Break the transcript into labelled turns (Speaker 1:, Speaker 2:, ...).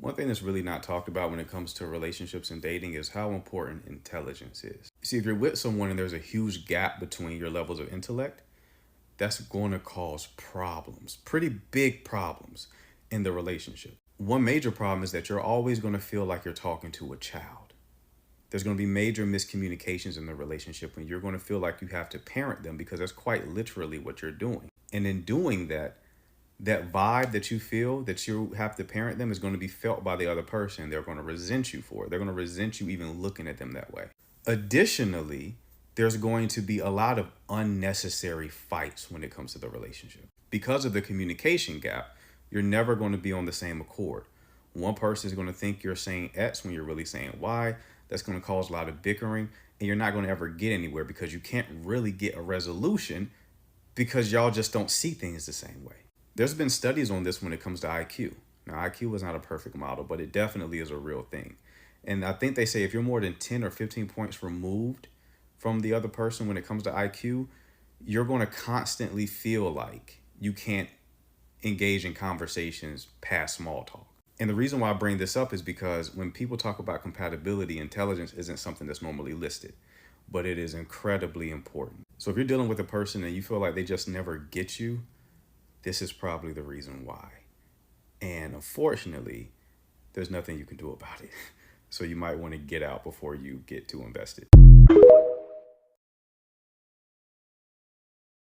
Speaker 1: One thing that's really not talked about when it comes to relationships and dating is how important intelligence is. See, if you're with someone and there's a huge gap between your levels of intellect, that's going to cause problems, pretty big problems in the relationship. One major problem is that you're always going to feel like you're talking to a child. There's going to be major miscommunications in the relationship when you're going to feel like you have to parent them because that's quite literally what you're doing. And in doing that, that vibe that you feel that you have to parent them is going to be felt by the other person. They're going to resent you for it. They're going to resent you even looking at them that way. Additionally, there's going to be a lot of unnecessary fights when it comes to the relationship. Because of the communication gap, you're never going to be on the same accord. One person is going to think you're saying X when you're really saying Y. That's going to cause a lot of bickering, and you're not going to ever get anywhere because you can't really get a resolution because y'all just don't see things the same way. There's been studies on this when it comes to IQ. Now, IQ is not a perfect model, but it definitely is a real thing. And I think they say if you're more than 10 or 15 points removed from the other person when it comes to IQ, you're going to constantly feel like you can't engage in conversations past small talk. And the reason why I bring this up is because when people talk about compatibility, intelligence isn't something that's normally listed, but it is incredibly important. So if you're dealing with a person and you feel like they just never get you, this is probably the reason why. And unfortunately, there's nothing you can do about it. So you might want to get out before you get too invested.